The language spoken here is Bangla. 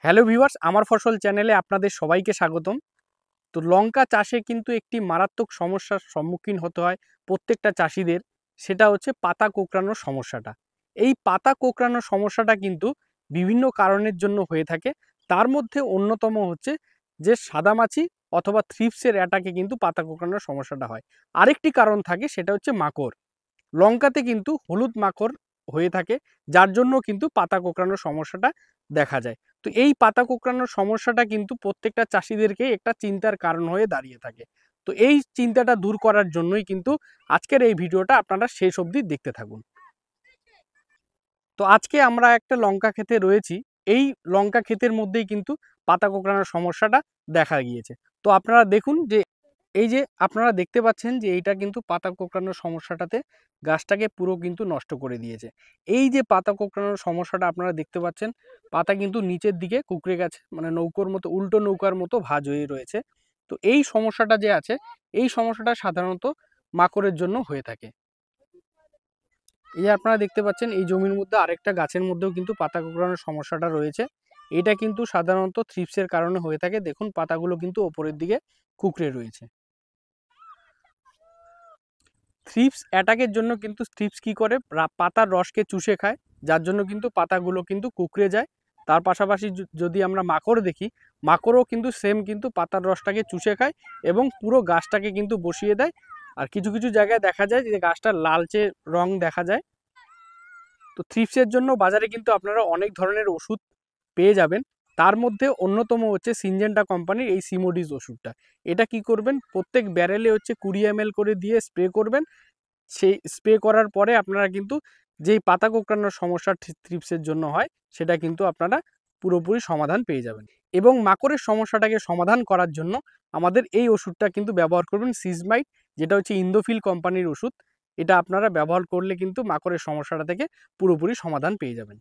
হ্যালো ভিউয়ার্স, আমার ফসল চ্যানেলে আপনাদের সবাইকে স্বাগতম। তো লঙ্কা চাষে কিন্তু একটি মারাত্মক সমস্যার সম্মুখীন হতে হয় প্রত্যেকটা চাষিদের, সেটা হচ্ছে পাতা কোঁকড়ানোর সমস্যাটা। এই পাতা কোঁকড়ানোর সমস্যাটা কিন্তু বিভিন্ন কারণের জন্য হয়ে থাকে। তার মধ্যে অন্যতম হচ্ছে যে সাদামাছি অথবা থ্রিপসের অ্যাটাকে কিন্তু পাতা কোঁকড়ানোর সমস্যাটা হয়। আরেকটি কারণ থাকে, সেটা হচ্ছে মাকড়। লঙ্কাতে কিন্তু হলুদ মাকড় হয়ে থাকে, যার জন্য কিন্তু পাতা কোঁকড়ানোর সমস্যাটা দেখা যায়। তো এই পাতা কোঁকড়ানোর সমস্যাটা কিন্তু প্রত্যেকটা চাষিদেরকে একটা চিন্তার কারণ হয়ে দাঁড়িয়ে থাকে। তো এই চিন্তাটা দূর করার জন্যই কিন্তু আজকের এই ভিডিওটা আপনারা শেষ অবধি দেখতে থাকুন। তো আজকে আমরা একটা লঙ্কা ক্ষেতে রয়েছি। এই লঙ্কা ক্ষেতের মধ্যেই কিন্তু পাতা কোঁকড়ানোর সমস্যাটা দেখা গিয়েছে। তো আপনারা দেখুন যে এই যে আপনারা দেখতে পাচ্ছেন যে এইটা কিন্তু পাতা কোঁকড়ানোর সমস্যাটাতে গাছটাকে পুরো কিন্তু নষ্ট করে দিয়েছে। এই যে পাতা কোঁকড়ানোর সমস্যাটা আপনারা দেখতে পাচ্ছেন, পাতা কিন্তু নিচের দিকে কুঁকড়ে গেছে, মানে নৌকোর মতো, উল্টো নৌকার মতো ভাঁজ হয়ে রয়েছে। তো এই সমস্যাটা যে আছে, এই সমস্যাটা সাধারণত মাকড়ের জন্য হয়ে থাকে। এই যে আপনারা দেখতে পাচ্ছেন এই জমির মধ্যে আরেকটা গাছের মধ্যেও কিন্তু পাতা কুঁকড়ানোর সমস্যাটা রয়েছে। এটা কিন্তু সাধারণত থ্রিপসের কারণে হয়ে থাকে। দেখুন পাতাগুলো কিন্তু ওপরের দিকে কুঁকড়ে রয়েছে। থ্রিপস অ্যাটাকের জন্য কিন্তু থ্রিপস কী করে, পাতার রসকে চুষে খায়, যার জন্য কিন্তু পাতাগুলো কিন্তু কুঁকড়ে যায়। তার পাশাপাশি যদি আমরা মাকড় দেখি, মাকড়ও কিন্তু সেম কিন্তু পাতার রসটাকে চুষে খায় এবং পুরো গাছটাকে কিন্তু বসিয়ে দেয়। আর কিছু কিছু জায়গায় দেখা যায় যে গাছটা লালচে রং দেখা যায়। তো থ্রিপসের জন্য বাজারে কিন্তু আপনারা অনেক ধরনের ওষুধ পেয়ে যাবেন। তার মধ্যে অন্যতম হচ্ছে সিনজেন্টা কোম্পানির এই সিমোডিস ওষুধটা। এটা কি করবেন, প্রত্যেক ব্যারেলে হচ্ছে 20 ml করে দিয়ে স্প্রে করবেন। সেই স্প্রে করার পরে আপনারা কিন্তু যেই পাতা কোঁকড়ানোর সমস্যা থ্রিপসের জন্য হয়, সেটা কিন্তু আপনারা পুরোপুরি সমাধান পেয়ে যাবেন। এবং মাকড়ের সমস্যাটাকে সমাধান করার জন্য আমাদের এই ওষুধটা কিন্তু ব্যবহার করবেন, সিজমাইট, যেটা হচ্ছে ইন্দোফিল কোম্পানির ওষুধ। এটা আপনারা ব্যবহার করলে কিন্তু মাকড়ের সমস্যাটা থেকে পুরোপুরি সমাধান পেয়ে যাবেন।